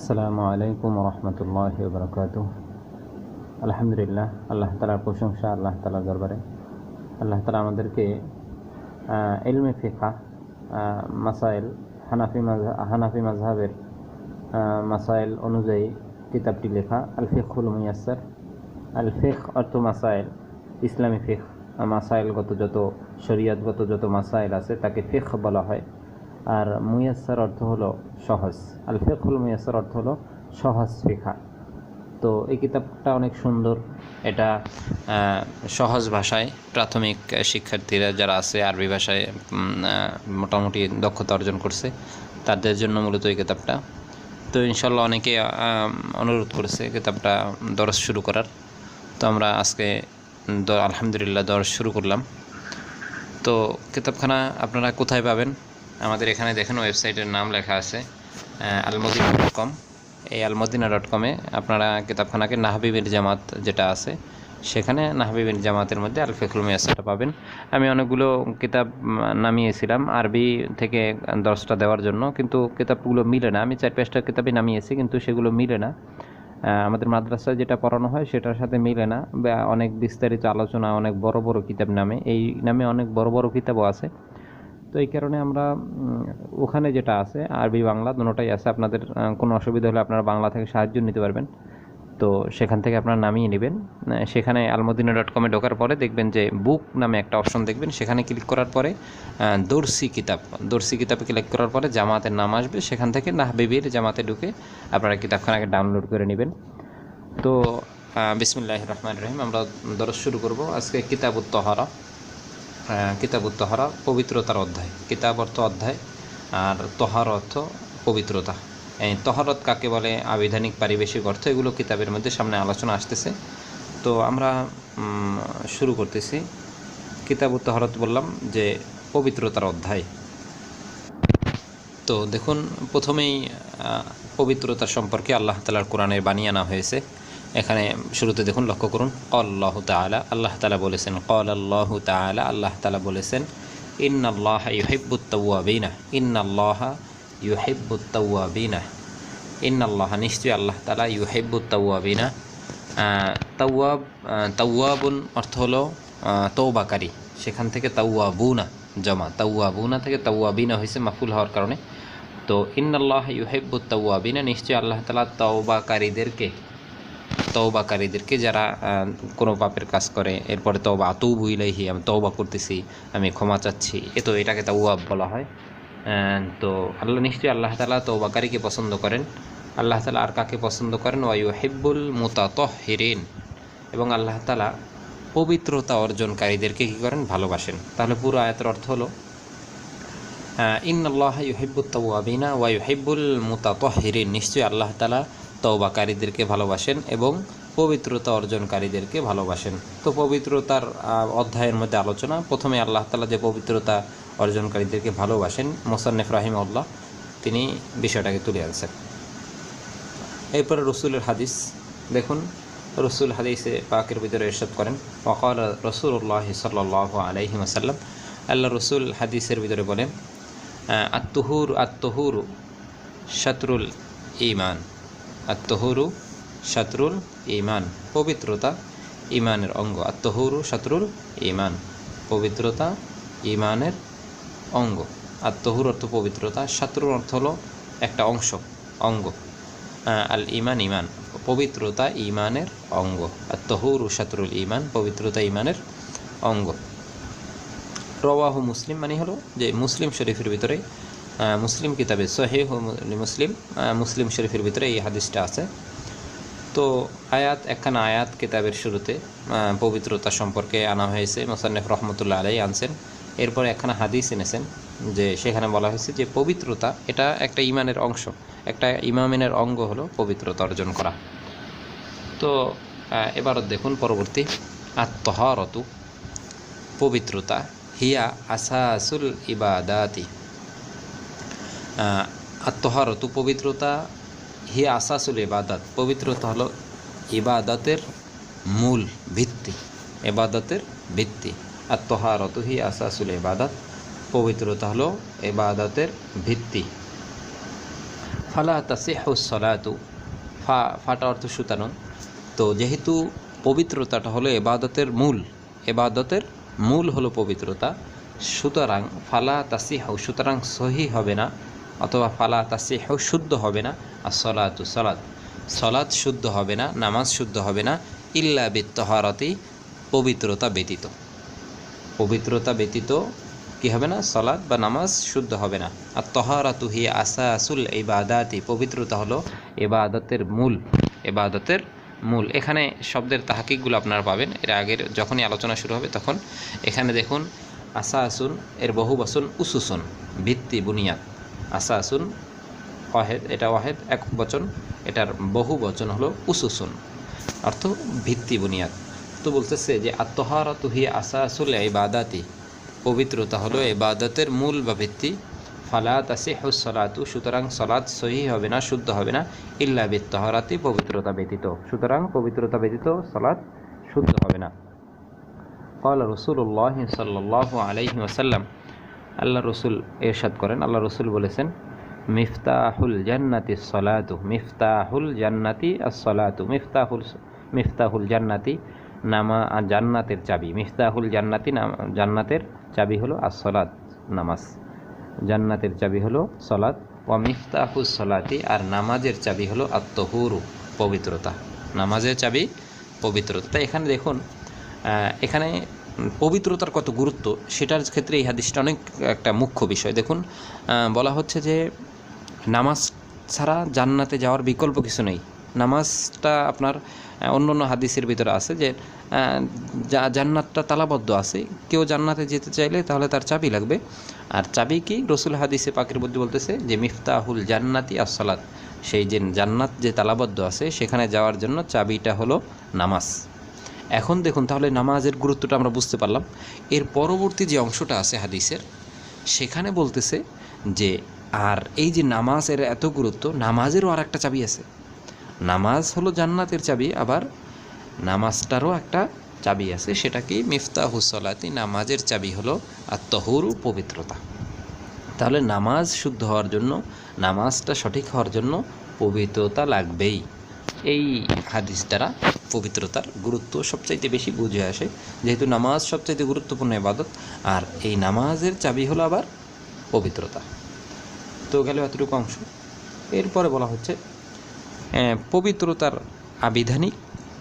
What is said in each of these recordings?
আসসালামু আলাইকুম রহমতুল্লাহি ওয়া বারাকাতুহু। আলহামদুলিল্লাহ, আল্লাহ তাআলার প্রশংসা আল্লাহ তাআলার দরবারে। আল্লাহ তাআলা আমাদেরকে ইলমে ফিকহ মাসাইল হানাফি মাযহাবের মাসাইল অনুযায়ী কিতাবটি লেখা আল ফিকহুল মুয়াসসার। আল ফিকহ অর্থ মাসাইল, ইসলামী ফিকহ, মাসাইলগত যত শরীয়তগত যত মাসাইল আছে তাকে ফিকহ বলা হয়। আর মুয়াসসার অর্থ হলো সহজ। আল ফিকহুল মুয়াসসার অর্থ হলো সহজ ফিকহ। তো এই কিতাবটা অনেক সুন্দর। এটা সহজ ভাষায় প্রাথমিক শিক্ষার্থীরা যারা আছে আরবি ভাষায় মোটামুটি দক্ষতা অর্জন করছে তাদের জন্য মূলত এই কিতাবটা। তো ইনশাল্লাহ অনেকে অনুরোধ করেছে কিতাবটা দরস শুরু করার। তো আমরা আজকে আলহামদুলিল্লাহ দরস শুরু করলাম। তো কিতাবখানা আপনারা কোথায় পাবেন? আমাদের এখানে দেখেন ওয়েবসাইটের নাম লেখা আছে almadina.com। এই almadina.com-এ আপনারা কিতাবখানাকে নাহবি বিন জামাত যেটা আছে সেখানে নাহবি বিন জামাতের মধ্যে আল ফিকহুল মুয়াসসারটা পাবেন। আমি অনেকগুলো কিতাব নামিয়েছিলাম আরবি থেকে দর্শটা দেওয়ার জন্য, কিন্তু কিতাবগুলো মিলে না। আমি 4-5টা কিতাবই নামিয়েছি, কিন্তু সেগুলো মিলে না। আমাদের মাদ্রাসায় যেটা পড়ানো হয় সেটার সাথে মিলে না। অনেক বিস্তারিত আলোচনা, অনেক বড় বড় কিতাব নামে, এই নামে অনেক বড় বড় কিতাবও আছে। তো এই কারণে আমরা ওখানে যেটা আছে আরবি বাংলা দুটোটাই আছে। আপনাদের কোনো অসুবিধা হলে আপনারা বাংলা থেকে সাহায্য নিতে পারবেন। তো সেখান থেকে আপনারা নামিয়ে নেবেন। সেখানে almadina.com-এ ঢোকার পরে দেখবেন যে বুক নামে একটা অপশন দেখবেন। সেখানে ক্লিক করার পরে দর্সি কিতাবে ক্লিক করার পরে জামাতের নাম আসবে। সেখান থেকে নাহবিবির জামাতে ঢুকে আপনারা কিতাবখানাকে ডাউনলোড করে নেবেন। তো বিসমিল্লাহির রহমানির রহিম, আমরা দরস শুরু করব আজকে। কিতাবুত তাহারা, কিতাবুত তাহারা পবিত্রতার অধ্যায়। কিতাব অর্থ অধ্যায়, আর তহার অর্থ পবিত্রতা। এই তহারত কাকে বলে, আবিধানিক পারিবেশিক অর্থ, এগুলো কিতাবের মধ্যে সামনে আলোচনা আসতেছে। তো আমরা শুরু করতেছি। কিতাবুত তাহারত বললাম যে পবিত্রতার অধ্যায়। তো দেখুন, প্রথমেই পবিত্রতা সম্পর্কে আল্লাহ তাআলার কোরআনের বাণী আনা হয়েছে। এখানে শুরুতে দেখুন, লক্ষ্য করুন, আল্লাহ তাআলা, আল্লাহ তাআলা বলেছেন, আল্লাহু তাআলা, আল্লাহ তাআলা বলেছেন, ইন্নাল্লাহা ইউহিব্বুত তাওয়াবিনা, ইন্নাল্লাহা ইউহিব্বুত তাওয়াবিনা, ইন্নাল্লাহা, নিশ্চয়ই আল্লাহ তাআলা, ইউহিব্বুত তাওয়াবিনা, তাওয়াবুন অর্থ হলো তওবাকারী, সেখান থেকে তাওয়াবুনা জমা, তাওয়াবুনা থেকে তাওয়াবিনা হয়েছে মাফুল হওয়ার কারণে। তো ইন্নাল্লাহা ইউহিব্বুত তাওয়াবিনা, নিশ্চয়ই আল্লাহ তাআলা তওবাকারীদেরকে, যারা কোনো পাপের কাজ করে এরপরে তওবা, আতুবু ইলাইহি, আমি তওবা করতেছি, আমি ক্ষমা চাচ্ছি, এটাকে তাওয়াব বলা হয়। তো নিশ্চয়ই আল্লাহ তাআলা তওবাকারীকে পছন্দ করেন। আল্লাহ তাআলা আর কাকে পছন্দ করেন? ওয়া ইউহিব্বুল মুতাতাহহিরিন, এবং আল্লাহ তাআলা পবিত্রতা অর্জনকারীদেরকে কী করেন? ভালোবাসেন। তাহলে পুরো আয়াতের অর্থ হলো ইন্নাল্লাহা ইউহিব্বুত তাওয়াবিনা ওয়া ইউহিব্বুল মুতাতাহহিরিন, নিশ্চয়ই আল্লাহ তাআলা তওবাকারীদেরকে ভালোবাসেন এবং পবিত্রতা অর্জনকারীদেরকে ভালোবাসেন। তো পবিত্রতার অধ্যায়ের মধ্যে আলোচনা। প্রথমে আল্লাহ তাআলা যে পবিত্রতা অর্জনকারীদেরকে ভালোবাসেন, মুসান্নিফ রাহিমাহুল্লাহ তিনি বিষয়টাকে তুলে আনছেন। এরপরে রসুলের হাদিস দেখুন। রসুল হাদিসে পাকের ভিতরে ইরশাদ করেন, ওয়াকাল রাসূলুল্লাহ সাল্লাল্লাহু আলাইহি ওয়াসাল্লাম, আল্লাহ রসুল হাদিসের ভিতরে বলেন, আত্তহুরু শাতরুল ঈমান, আত্তহুরু শাতরুল ঈমান, পবিত্রতা ঈমানের অঙ্গ। আত্তহুরু শাতরুল ঈমান, পবিত্রতা ঈমানের অঙ্গ। আত্তহুর অর্থ পবিত্রতা, শাতরুল অর্থ হলো একটা অঙ্গ। আল ঈমান, ঈমান, পবিত্রতা ঈমানের অঙ্গ। আত্তহুরু শাতরুল ঈমান, পবিত্রতা ঈমানের অঙ্গ। রওয়াহু মুসলিম, মানে হলো যে মুসলিম শরীফের ভিতরে, মুসলিম কিতাবে সহিহ মুসলিম শরীফের ভিতরে এই হাদিসটা আছে। তো একখানা আয়াত কিতাবের শুরুতে পবিত্রতা সম্পর্কে আনা হয়েছে, মুসান্নিফ রহমতুল্লাহ আলাইহি আনছেন। এরপর একখানা হাদিস এনেছেন যে সেখানে বলা হয়েছে যে পবিত্রতা এটা একটা ঈমানের অংশ, একটা ঈমানের অঙ্গ হলো পবিত্রতা অর্জন করা। তো এবার দেখুন পরবর্তী, আত-তাহারাতু, পবিত্রতা, হিয়া আসাসুল ইবাদাতি, আত-তাহারাতু, পবিত্রতা, হিয়া আসাসুল ইবাদাত, পবিত্রতা হলো ইবাদতের মূল ভিত্তি, ইবাদতের ভিত্তি। আত-তাহারাতু হিয়া আসাসুল ইবাদাত, পবিত্রতা হলো ইবাদতের ভিত্তি। ফালা তাসিহু সলাতু, ফাটা অর্থ সুতানো। তো যেহেতু পবিত্রতাটা হলো এবাদতের মূল, এবাদতের মূল হলো পবিত্রতা, সুতরাং ফালা তাসিহু, সুতরাং সহি হবে না, অথবা ফালা তাসিহু, শুদ্ধ হবে না, আর সলাতু, সলাত, সলাত শুদ্ধ হবে না, নামাজ শুদ্ধ হবে না, ইল্লা বিত্তহারতি, পবিত্রতা ব্যতীত। পবিত্রতা ব্যতীত কি হবে না? সলাত বা নামাজ শুদ্ধ হবে না। আর তহারাতু হি আসাসুল ইবাদাতি, পবিত্রতা হলো ইবাদতের মূল, ইবাদতের মূল। এখানে শব্দের তাহকিকগুলো আপনারা পাবেন, এর আগের যখনই আলোচনা শুরু হবে তখন। এখানে দেখুন আসাসুন এর বহু বচন উসুসুন, ভিত্তি, বুনিয়াদ। আসাসুন ওয়াহেদ, এটা ওয়াহেদ এক বচন, এটার বহু বচন হলো উসুসুন, অর্থ ভিত্তি, বুনিয়াদ। তো বলতেছে যে আত্মহারাতু হি আসাসুল ইবাদাতি, পবিত্রতা হলো ইবাদতের মূল বা ভিত্তি। ফালা তাসিহু সলাতু, সুতরাং সলাত সহি হবে না, শুদ্ধ হবে না, ইল্লা বিত্তহারাতি, পবিত্রতা ব্যতীত, সুতরাং পবিত্রতা ব্যতীত সলাত শুদ্ধ হবে না। ক্বাল রাসূলুল্লাহ সাল্লাল্লাহু আলাইহি ওয়াসাল্লাম, আল্লাহ রসুল ইরশাদ করেন, আল্লাহ রসুল বলেছেন, মিফতাহুল জান্নাতি সলাতু, মিফতাহুল জান্নাতি as-সলাতু, মিফতাহুল জান্নাতি, জান্নাতের চাবি, মিফতাহুল জান্নাতি, জান্নাতের চাবি হলো as-সলাত, নামাজ। জান্নাতের চাবি হলো সলাত। ওয়া মিফতাহুস সলাতি, আর নামাজের চাবি হলো আত-তাহুরু, পবিত্রতা। নামাজের চাবি পবিত্রতা। এখানে দেখুন, এখানে পবিত্রতার কত গুরুত্ব সেটার ক্ষেত্রে এই হাদিসটা অনেক একটা মুখ্য বিষয়। দেখুন, বলা হচ্ছে যে নামাজ ছাড়া জান্নাতে যাওয়ার বিকল্প কিছু নেই। নামাজটা আপনার অন্য অন্য হাদিসের ভিতরে আছে যে জান্নাতটা তালাবদ্ধ আছে, কেউ জান্নাতে যেতে চাইলে তাহলে তার চাবি লাগবে। আর চাবি কি? রসুল হাদিসে পাকের মধ্যে বলতেছে যে মিফতাহুল জান্নাতি as-সালাত, সেই যে জান্নাত যে তালাবদ্ধ আছে সেখানে যাওয়ার জন্য চাবিটা হলো নামাজ। এখন দেখুন, তাহলে নামাজের গুরুত্বটা আমরা বুঝতে পারলাম। এর পরবর্তী যে অংশটা আছে হাদিসের, সেখানে বলতেছে যে আর এই যে নামাজের এত গুরুত্ব, নামাজেরও আর একটা চাবি আছে। নামাজ হলো জান্নাতের চাবি, আবার নামাজটারও একটা চাবি আছে, সেটা কি? মিফতাহুস সলাতি, নামাজের চাবি হলো আত-তাহুরু, পবিত্রতা। তাহলে নামাজ শুদ্ধ হওয়ার জন্য, নামাজটা সঠিক হওয়ার জন্য পবিত্রতা লাগবেই। এই হাদিস দ্বারা পবিত্রতার গুরুত্ব সবচাইতে বেশি বুঝে আসে, যেহেতু নামাজ সবচাইতে গুরুত্বপূর্ণ ইবাদত, আর এই নামাজের চাবি হলো আবার পবিত্রতা। তো গেল এতটুকু অংশ। এরপরে বলা হচ্ছে পবিত্রতার আবিধানিক,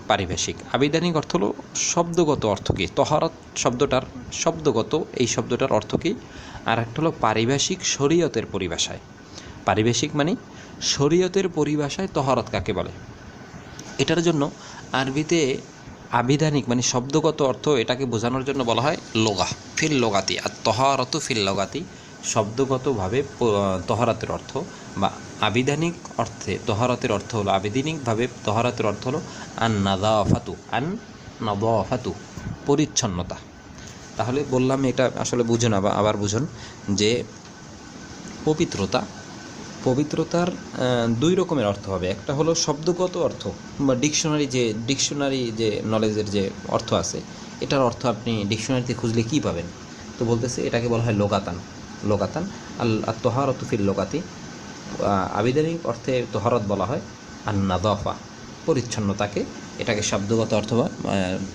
পারিভাষিক। আবিধানিক অর্থ হলো শব্দগত অর্থ কী, তহারত শব্দটার শব্দগত এই শব্দটার অর্থ কী, আর একটা হলো পারিভাষিক, শরীয়তের পরিভাষায়। পারিভাষিক মানে শরীয়তের পরিভাষায় তহারত কাকে বলে। এটার জন্য আরবিতে আবিধানিক মানে শব্দগত অর্থ, এটাকে বোঝানোর জন্য বলা হয় লোগা, ফিল লোগাতি। আর তহারত ফিল লোগাতি, শব্দগতভাবে তহারাতের অর্থ বা আবিধানিক অর্থে তহারাতের অর্থ হলো, আবিধানিকভাবে তহারাতের অর্থ হলো আন নাযাফাতু, আন নাযাফাতু, পরিচ্ছন্নতা। তাহলে বললাম এটা আসলে বুঝুন, আবার বুঝুন যে পবিত্রতার দুই রকমের অর্থ হবে। একটা হলো শব্দগত অর্থ বা ডিকশনারি যে নলেজের যে অর্থ আছে, এটার অর্থ আপনি ডিকশনারিতে খুঁজলে কী পাবেন? তো বলতেছে এটাকে বলা হয় লোগাতান। তহারতু ফিল লোগাতি, আবিধানিক অর্থে তহারত বলা হয় আর নাযাফা, পরিচ্ছন্নতাকে। এটাকে শব্দগত অর্থ বা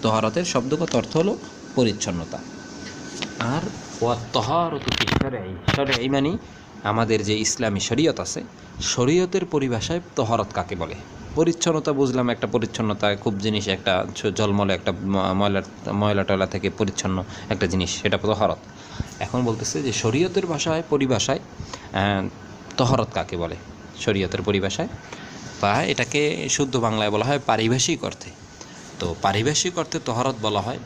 তহারতের শব্দগত অর্থ হলো পরিচ্ছন্নতা। আর ওয়া তহারতু ফি শরঈ মানে আমাদের যে ইসলামী শরীয়ত আছে, শরীয়তের পরিভাষায় তহারত কাকে বলে? পরিচ্ছন্নতা বুঝলাম, একটা পরিচ্ছন্নতা খুব জিনিস, একটা জলমলে একটা ময়লা টয়লা থেকে পরিচ্ছন্ন একটা জিনিস, সেটা তহারত। এখন বলতেছে যে শরীয়তের পরিভাষায় তহারত কাকে বলে, শরীয়তের পরিভাষায়, বা এটাকে শুদ্ধ বাংলায় বলা হয় পারিভাষিক অর্থে। তো পারিভাষিক অর্থে তহারত বলা হয়,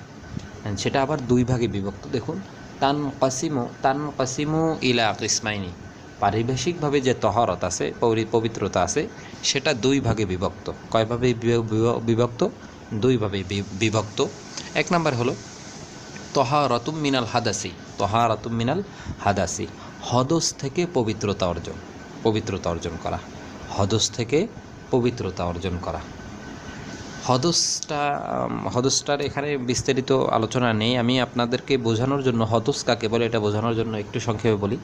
সেটা আবার দুই ভাগে বিভক্ত। দেখুন, তানকাসিমু ইলা কিসমাইনি, পারিভাষিকভাবে যে তহারত আছে, পবিত্রতা আছে, সেটা দুই ভাগে বিভক্ত। কয়ভাবে বিভক্ত? দুইভাবে বিভক্ত। এক নম্বর হলো তহারাতুম মিনাল হাদাসি, তহারাতুম মিনাল হাদাসি, হদস থেকে পবিত্রতা অর্জন করা, হদস থেকে পবিত্রতা অর্জন করা। হদসটার এখানে বিস্তারিত আলোচনা নেই, আমি আপনাদেরকে বোঝানোর জন্য হদস কাকে বলে এটা বোঝানোর জন্য একটু সংক্ষেপে বলি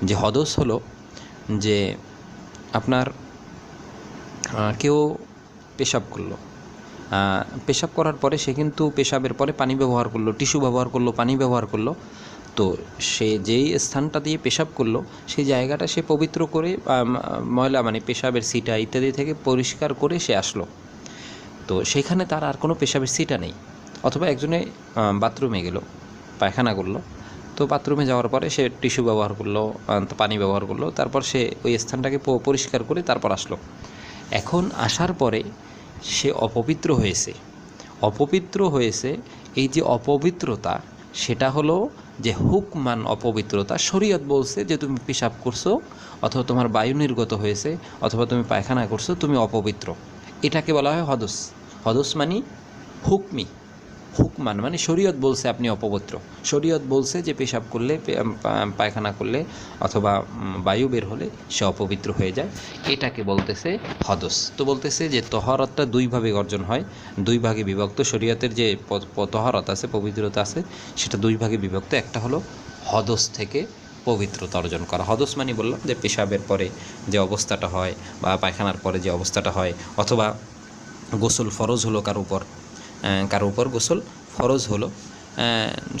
যে হদস হলো যে আপনার কেউ পেশাব করলো, পেশাব করার পরে সে কিন্তু পেশাবের পরে পানি ব্যবহার করলো, টিস্যু ব্যবহার করলো, পানি ব্যবহার করলো। তো সে যেই স্থানটা দিয়ে পেশাব করলো সেই জায়গাটা সে পবিত্র করে ময়লা মানে পেশাবের সিটা ইত্যাদি থেকে পরিষ্কার করে সে আসলো। তো সেখানে তার আর কোনো পেশাবের সিটা নেই। অথবা একজনে বাথরুমে গেল, পায়খানা করলো, তো বাথরুমে যাওয়ার পরে সে টিস্যু ব্যবহার করলো, পানি ব্যবহার করলো, তারপর সে ওই স্থানটাকে পরিষ্কার করে তারপর আসলো। এখন আসার পরে সে অপবিত্র হয়েছে। অপবিত্র হয়েছে, এই যে অপবিত্রতা সেটা হলো যে হুকমান অপবিত্রতা। শরীয়ত বলছে যে তুমি পেশাব করছো অথবা তোমার বায়ু নির্গত হয়েছে অথবা তুমি পায়খানা করছো, তুমি অপবিত্র। এটাকে বলা হয় হদস। হদস মানে হুকমি, হুকমান মানে শরীয়ত বলছে আপনি অপবিত্র। শরীয়ত বলছে যে পেশাব করলে, পায়খানা করলে অথবা বায়ু বের হলে সে অপবিত্র হয়ে যায়, এটাকে বলতেছে হদস। তো বলতেছে যে তহরতটা দুইভাবে অর্জন হয়, দুই ভাগে বিভক্ত। শরীয়তের যে তহরত আছে, পবিত্রতা আছে, সেটা দুই ভাগে বিভক্ত। একটা হলো হদস থেকে পবিত্রতা অর্জন করা। হদস মানে বললাম যে পেশাবের পরে যে অবস্থাটা হয় বা পায়খানার পরে যে অবস্থাটা হয়, অথবা গোসল ফরজ হলো কারো উপর গোসল ফরজ হলো,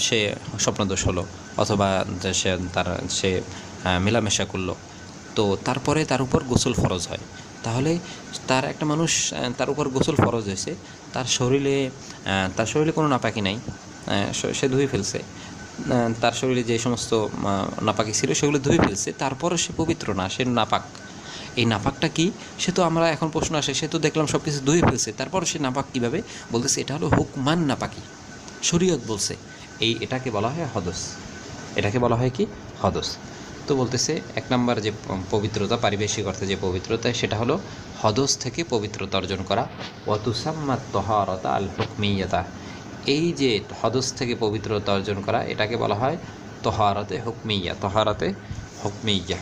সে স্বপ্নদোষ হলো অথবা সে মেলামেশা করলো, তো তারপরে তার উপর গোসল ফরজ হয়। তাহলে তার একটা মানুষ, তার উপর গোসল ফরজ হয়েছে, তার শরীরে কোনো নাপাকি নাই, সে ধুয়ে ফেলছে, তার শরীরে যে সমস্ত নাপাকি ছিল সেগুলো ধুয়ে ফেলছে, তারপরও সে পবিত্র না, সে নাপাক। এই নাপাকটা কি? সে তো আমরা এখন প্রশ্ন আসে, সে তো দেখলাম সব কিছু ধুয়ে ফেলছে, তারপর সে নাপাক কীভাবে? বলতেছে এটা হলো হুকমান নাপাকি, শরীয়ত বলছে। এটাকে বলা হয় হদস। এটাকে বলা হয় কি? হদস। তো বলতেছে এক নম্বর যে পবিত্রতা, পারিবেশিক অর্থে যে পবিত্রতা, সেটা হলো হদস থেকে পবিত্রতা অর্জন করা। ওয়াতুসাম্মাত তহারতা আল হুকমিয়াতা, এই যে হদস থেকে পবিত্রতা অর্জন করা, এটাকে বলা হয় তহারতে হুকমিয়া, তহারতে হুকমিয়া।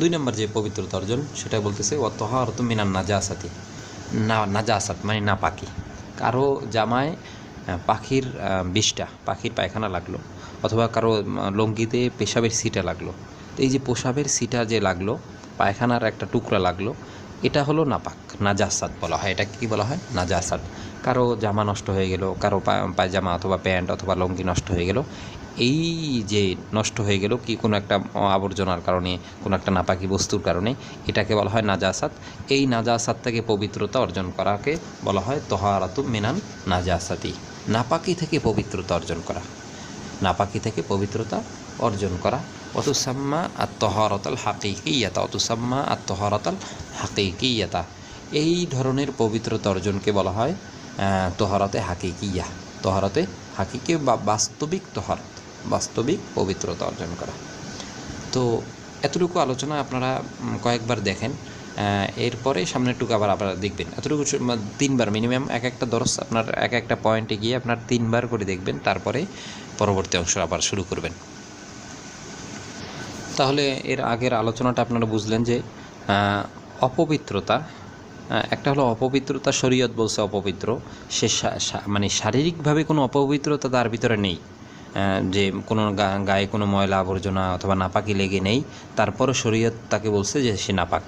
দুই নম্বর যে পবিত্রতা অর্জন, সেটা বলতেছে ও তহারতু মিনান নাজাসাতি, নাজাসাত মানে নাপাকি। কারো জামায় পাখির বিষটা, পাখির পায়খানা লাগলো, অথবা কারো লঙ্গিতে পেশাবের সিটা লাগলো, তো এই যে পেশাবের সিটা যে লাগলো, পায়খানার একটা টুকরা লাগলো, এটা হলো নাপাক, নাজাসাত বলা হয়। এটা কি বলা হয়? নাজাসাত। কারো জামা নষ্ট হয়ে গেল, কারো পায়জামা অথবা প্যান্ট অথবা লঙ্গি নষ্ট হয়ে গেল, এই যে নষ্ট হয়ে গেল কি কোনো একটা আবর্জনার কারণে, কোনো একটা নাপাকি বস্তুর কারণে, এটাকে বলা হয় নাজাসাত। এই নাজাসাত থেকে পবিত্রতা অর্জন করাকে বলা হয় তহারাতু মিনান নাজাসাতি, নাপাকি থেকে পবিত্রতা অর্জন করা, নাপাকি থেকে পবিত্রতা অর্জন করা। অতুসাম্মা আত্মহারতাল হাকিকিয়াতা, অতুসাম্মা আত্মহারতাল হাকিকিয়াতা, এই ধরনের পবিত্রতা অর্জনকে বলা হয় তহরাতে হাকিকিয়া, তহরাতে হাকিকি বা বাস্তবিক তহরত, বাস্তবিক পবিত্রতা অর্জন করা। তো এতটুকু আলোচনা আপনারা কয়েকবার দেখেন, এরপরে সামনেরটুকু আবার আপনারা দেখবেন। এতটুকু 3 বার মিনিমাম, এক একটা দরস আপনার এক একটা পয়েন্টে গিয়ে আপনার 3 বার করে দেখবেন, তারপরে পরবর্তী অংশ আবার শুরু করবেন। তাহলে এর আগের আলোচনাটা আপনারা বুঝলেন যে অপবিত্রতা, একটা হলো অপবিত্রতা, শরীয়ত বলছে অপবিত্র, সে মানে শারীরিকভাবে কোনো অপবিত্রতা তার ভিতরে নেই, যে কোনো গায়ে কোনো ময়লা আবর্জনা অথবা নাপাকি লেগে নেই, তারপরও শরীয়ত তাকে বলছে যে সে নাপাক,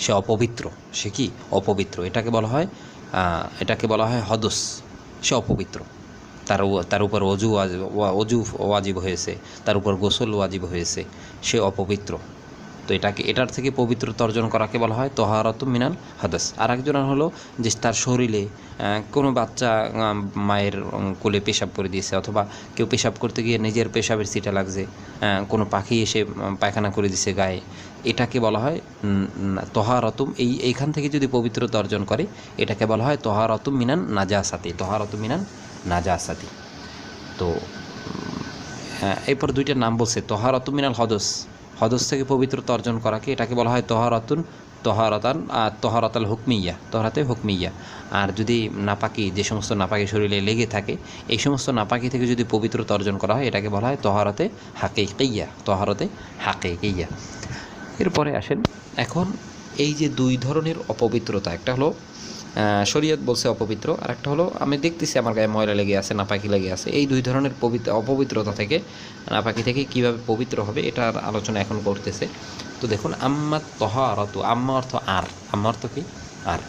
সে অপবিত্র, সে কি? অপবিত্র। এটাকে বলা হয় হদস, সে অপবিত্র। তার উপর অজু ওয়াজিব হয়েছে, তার উপর গোসল ওয়াজিব হয়েছে, সে অপবিত্র। তো এটার থেকে পবিত্রতা অর্জন করাকে বলা হয় তহারাতু মিনাল হাদাস। আর একজনের হলো যে তার শরীরে কোনো বাচ্চা মায়ের কোলে পেশাব করে দিয়েছে, অথবা কেউ পেশাব করতে গিয়ে নিজের পেশাবের সিটা লাগছে, কোনো পাখি এসে পায়খানা করে দিছে গায়ে, এটাকে বলা হয় তহারাতুম। এইখান থেকে যদি পবিত্রতা অর্জন করে, এটাকে বলা হয় তহারাতুম মিনান নাজাসাতি, তহারাতুম মিনান নাজাসাতি। তো এরপর 2টা নাম বলছে, তহারাতুম মিনাল হদস, হদস থেকে পবিত্রতা অর্জন করাকে, এটাকে বলা হয় তহারাতাল হুকমিয়া, তহরাতে হুকমিয়া। আর যদি নাপাকি, যে সমস্ত নাপাকি শরীরে লেগে থাকে, এই সমস্ত নাপাকি থেকে যদি পবিত্রতা অর্জন করা হয়, এটাকে বলা হয় তহারাতে হাকিকিয়া, তহারাতে হাকিকিয়া। এরপরে আসেন, এখন এই যে 2 ধরনের অপবিত্রতা, একটা হলো শরীয়ত বলছে অপবিত্র, আর একটা হলো আমি দেখতেছি আমার গায়ে ময়লা লেগে আছে, নাপাকি লেগে আছে। এই দুই ধরনের অপবিত্রতা থেকে, নাপাকি থেকে কিভাবে পবিত্র হবে এটার আলোচনা এখন করতেছে। তো দেখুন, আম্মা তহারতু, আম্মা অর্থ আর, আম্মা অর্থ কি আর,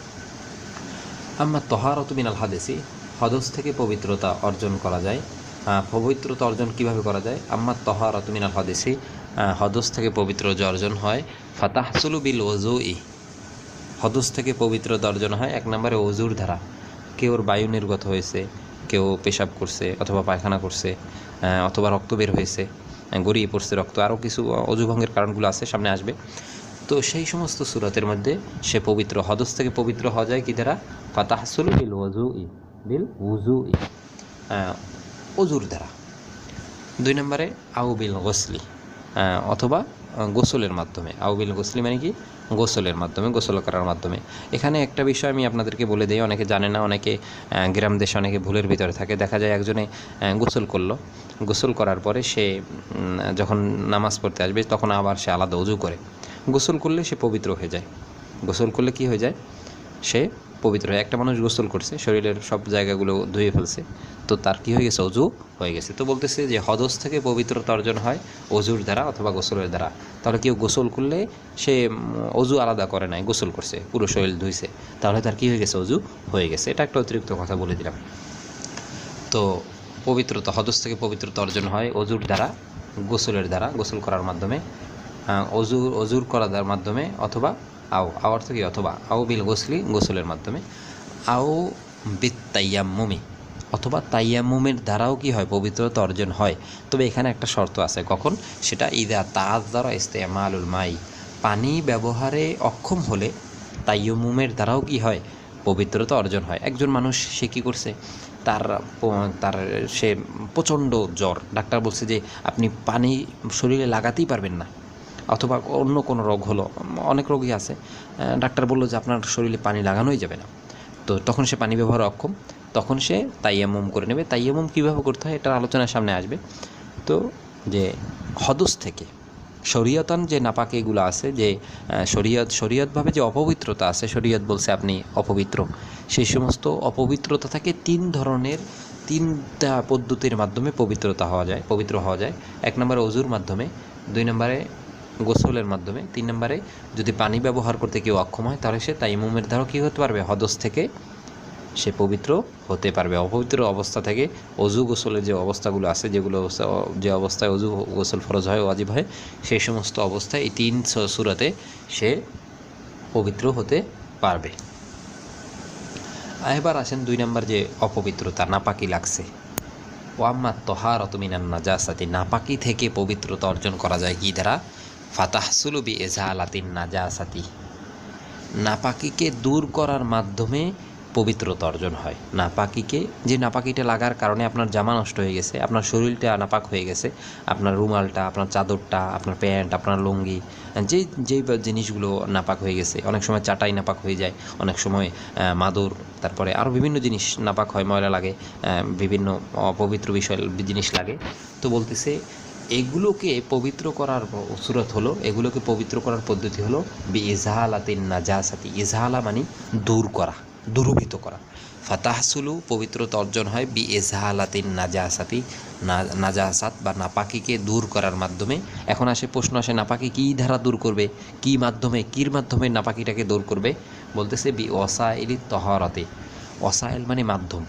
আম্মা তহারতু মিনাল হাদেসি, হদস থেকে পবিত্রতা অর্জন করা যায়। পবিত্রতা অর্জন কিভাবে করা যায়? আম্মা তহারতু মিনাল হাদেসি, হদস থেকে পবিত্র অর্জন হয়। ফাতাহসুলু বিল ওযুই, হদস থেকে পবিত্রতা অর্জন হয় এক নম্বরে অজুর ধারা। কেউর বায়ু নির্গত হয়েছে, কেউ পেশাব করছে অথবা পায়খানা করছে, অথবা রক্ত বের হয়েছে, গড়িয়ে পড়ছে রক্ত, আরও কিছু অজুভঙ্গের কারণগুলো আছে, সামনে আসবে। তো সেই সমস্ত সূরাতের মধ্যে সে পবিত্র, হদস থেকে পবিত্র হওয়া যায় কি দ্বারা? ফাতাহসুলু বিল ওযুই, বিল ওযুই, অজুর দ্বারা। 2 নম্বরে আউ বিল গোসলি, অথবা গোসলের মাধ্যমে। আউ বিল গোসলি মানে কি? গোসলের মাধ্যমে, গোসল করার মাধ্যমে। এখানে একটা বিষয় আমি আপনাদেরকে বলে দিই, অনেকে জানে না, অনেকে গ্রাম দেশে অনেকে ভুলের ভিতরে থাকে। দেখা যায় একজনে গোসল করলো, গোসল করার পরে সে যখন নামাজ পড়তে আসবে তখন আবার সে আলাদা অজু করে। গোসল করলে সে পবিত্র হয়ে যায়। গোসল করলে কি হয়ে যায়? সে পবিত্র হয়। একটা মানুষ গোসল করছে, শরীরের সব জায়গাগুলো ধুয়ে ফেলছে, তো তার কি হয়ে গেছে? অজু হয়ে গেছে। তো বলতেছে যে হদস থেকে পবিত্রতা অর্জন হয় অজুর দ্বারা অথবা গোসলের দ্বারা। তাহলে কেউ গোসল করলে সে অজু আলাদা করে নাই, গোসল করছে, পুরো শরীর ধুইছে, তাহলে তার কি হয়ে গেছে? অজু হয়ে গেছে। এটা একটা অতিরিক্ত কথা বলে দিলাম। তো পবিত্রতা, হদস থেকে পবিত্রতা অর্জন হয় অজুর দ্বারা, গোসলের দ্বারা, গোসল করার মাধ্যমে, অজুর করার মাধ্যমে, অথবা আও, আও অর্থ কি? অথবা, আও বিল গোসলি, গোসলের মাধ্যমে, আও বিত তাইয়াম্মুমি, অথবা তাইয়াম্মুমের দ্বারাও কি হয়? পবিত্রতা অর্জন হয়। তবে এখানে একটা শর্ত আছে, কখন? সেটা ইদা তাআযযারা ইস্তেমালুল মাই, পানি ব্যবহারে অক্ষম হলে তাইয়াম্মুমের দ্বারাও কি হয়? পবিত্রতা অর্জন হয়। একজন মানুষ সে কী করছে? তার তার সে প্রচণ্ড জ্বর, ডাক্তার বলছে যে আপনি পানি শরীরে লাগাতেই পারবেন না, অথবা অন্য কোনো রোগ হলো, অনেক রোগই আছে, ডাক্তার বললো যে আপনার শরীরে পানি লাগানোই যাবে না। তো তখন সে পানি ব্যবহার অক্ষম, তখন সে তাইয়াম্মুম করে নেবে। তাইয়াম্মুম কীভাবে করতে হয় এটার আলোচনার সামনে আসবে। তো যে হদস থেকে শরীয়তান যে নাপাকিগুলো আছে, যে শরীয়তভাবে যে অপবিত্রতা আছে, শরীয়ত বলছে আপনি অপবিত্র, সেই সমস্ত অপবিত্রতা থেকে 3 ধরনের, 3টা পদ্ধতির মাধ্যমে পবিত্র হওয়া যায়। 1 নম্বরে অজুর মাধ্যমে, 2 নম্বরে গোসলের মাধ্যমে, 3 নম্বরে যদি পানি ব্যবহার করতে কেউ অক্ষম হয় তাহলে সে তাইয়াম্মুমের দ্বারা কী হতে পারবে? হদস থেকে সে পবিত্র হতে পারবে। অপবিত্র অবস্থা থেকে অজু গোসলের যে অবস্থাগুলো আছে, যে অবস্থায় অজু গোসল ফরজ হয়, ওয়াজিব হয়, সেই সমস্ত অবস্থায় এই 3 সূরাতে সে পবিত্র হতে পারবে। এবার আসেন 2 নম্বর যে অপবিত্রতা, নাপাকি লাগছে। ওয়াম্মা তহারাতু মিনান নাজাসাতি, নাপাকি থেকে পবিত্রতা অর্জন করা যায় কি দ্বারা? ফাতাহসুলু বিইজালাতিন নাজাসাতি, নাপাকিকে দূর করার মাধ্যমে পবিত্রতা অর্জন হয়। নাপাকিটা লাগার কারণে আপনার জামা নষ্ট হয়ে গেছে, আপনার শরীরটা নাপাক হয়ে গেছে, আপনার রুমালটা, আপনার চাদরটা, আপনার প্যান্ট, আপনার লুঙ্গি, যেই জিনিসগুলো নাপাক হয়ে গেছে, অনেক সময় চাটাই নাপাক হয়ে যায়, অনেক সময় মাদুর, তারপরে আরও বিভিন্ন জিনিস নাপাক হয়, ময়লা লাগে, বিভিন্ন অপবিত্র বিষয় জিনিস লাগে। তো বলতেছে এগুলোকে পবিত্র করার সূরত হলো, এগুলোকে পবিত্র করার পদ্ধতি হলো বিইজালাতিন নাজাসাতি। ইজহালা মানে দূর করা, দূরীভূত করা। ফাতাহসুলু, পবিত্রতা অর্জন হয় বিইজালাতিন নাজাসাতি, নাজাসাত বা নাপাকিকে দূর করার মাধ্যমে। এখন প্রশ্ন আসে, নাপাকি কী দ্বারা দূর করবে? কির মাধ্যমে নাপাকিটাকে দূর করবে? বলতেছে বি ওয়াসাইলি তহারাতে। ওয়াসাইল মানে মাধ্যম,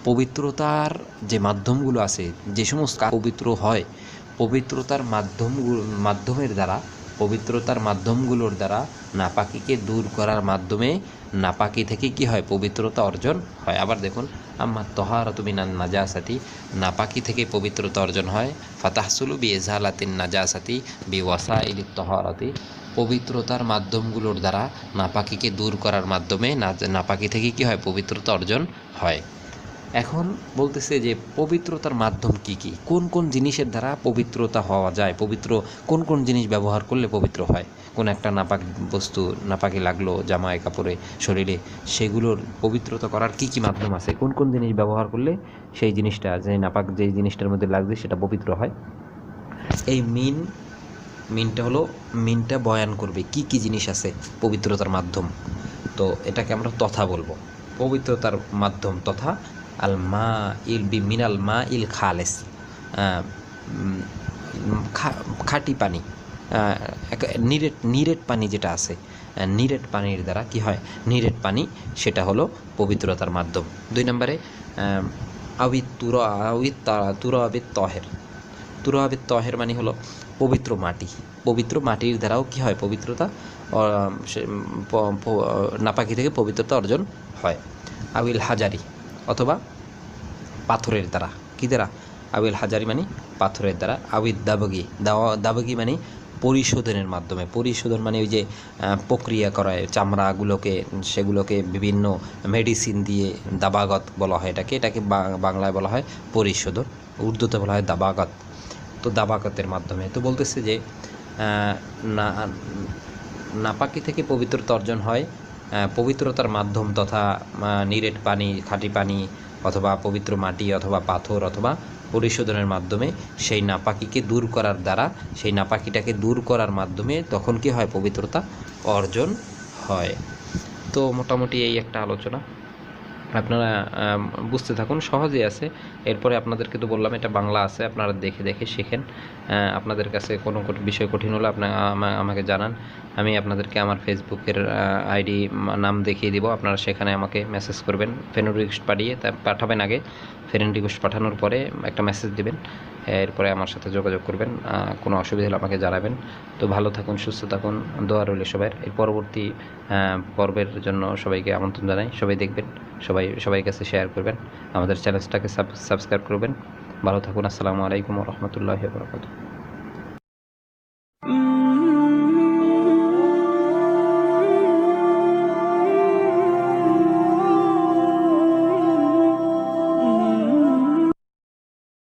পবিত্রতার যে মাধ্যমগুলো আছে, যে সমস্ত পবিত্র হয়, পবিত্রতার মাধ্যমগুলোর দ্বারা নাপাকিকে দূর করার মাধ্যমে নাপাকি থেকে কি হয়? পবিত্রতা অর্জন হয়। আবার দেখুন, আম্মা তহারাতু মিনান নাজাসাতি, নাপাকি থেকে পবিত্রতা অর্জন হয়। ফাতাহসুলু বিইজালাতিন নাজাসাতি বিওয়াসাইলিত তহারাতি, পবিত্রতার মাধ্যমগুলোর দ্বারা নাপাকিকে দূর করার মাধ্যমে নাপাকি থেকে কি হয়? পবিত্রতা অর্জন হয়। এখন বলতেছে যে পবিত্রতার মাধ্যম কি কি, কোন কোন জিনিসের দ্বারা পবিত্রতা হওয়া যায়, কোন কোন জিনিস ব্যবহার করলে পবিত্র হয়, কোন একটা নাপাক বস্তু, নাপাকি লাগলো জামায়, কাপড়ে, শরীরে, সেগুলোর পবিত্রতা করার কি কি মাধ্যম আছে, কোন কোন জিনিস ব্যবহার করলে সেই জিনিসটা, যে নাপাক যেই জিনিসটার মধ্যে লাগছে সেটা পবিত্র হয়। এই মিনটা বয়ান করবে কি কি জিনিস আছে পবিত্রতার মাধ্যম। তো এটাকে আমরা তথা বলবো। পবিত্রতার মাধ্যম তথা আল মা ইল বি মিনাল মা ইল খালেস, খাঁটি পানি, নিরেট পানি যেটা আছে, নিরেট পানির দ্বারা কি হয়, নিরেট পানি সেটা হলো পবিত্রতার মাধ্যম। 2 নম্বরে তুরাবিত তহের, তুরাবিত তহের মানে হলো পবিত্র মাটি, পবিত্র মাটির দ্বারাও কি হয়, পবিত্রতা নাপাকি থেকে পবিত্রতা অর্জন হয়। আবিল হাজারি অথবা পাথরের দ্বারা, কী দ্বারা, আবিল হাজারি মানে পাথরের দ্বারা। আবিদ দাবগি, দাবগি মানে পরিশোধনের মাধ্যমে, পরিশোধন মানে ওই যে প্রক্রিয়া করায় চামড়াগুলোকে, সেগুলোকে বিভিন্ন মেডিসিন দিয়ে দাবাগত বলা হয় এটাকে, বাংলায় বলা হয় পরিশোধন, উর্দুতে বলা হয় দাবাগত। তো দাবাগতের মাধ্যমে তো বলতেছে যে নাপাকি থেকে পবিত্রতা অর্জন হয় পবিত্রতার মাধ্যম তথা নিরেট পানি, খাঁটি পানি অথবা পবিত্র মাটি অথবা পাথর অথবা পরিশোধনের মাধ্যমে সেই নাপাকিকে দূর করার দ্বারা, সেই নাপাকিটাকে দূর করার মাধ্যমে তখন কি হয়, পবিত্রতা অর্জন হয়। তো মোটামুটি এই একটা আলোচনা, আপনারা বুঝতে থাকুন, সহজেই আছে। এরপরে আপনাদেরকে তো বললাম এটা বাংলা আছে, আপনারা দেখে দেখে শেখেন। আপনাদের কাছে কোনো বিষয় কঠিন হলে আপনারা আমাকে জানান, আমি আপনাদেরকে আমার ফেসবুকের আইডি নাম দেখিয়ে দিব, আপনারা সেখানে আমাকে মেসেজ করবেন, ফ্রেন্ড রিকোয়েস্ট পাঠাবেন। আগে ফ্রেন্ড রিকোয়েস্ট পাঠানোর পরে একটা মেসেজ দিবেন, এরপরে আমার সাথে যোগাযোগ করবেন, কোনো অসুবিধা হলে আমাকে জানাবেন। তো ভালো থাকুন, সুস্থ থাকুন, দোয়া রইল সবাই। এর পরবর্তী পর্বের জন্য সবাইকে আমন্ত্রণ জানাই, সবাই দেখবেন, সবাই কাছে শেয়ার করবেন, আমাদের চ্যানেলটাকে সাবস্ক্রাইব করবেন। ভালো থাকুন, আসসালামু আলাইকুম ওয়া রাহমাতুল্লাহি ওয়া বারাকাতুহু।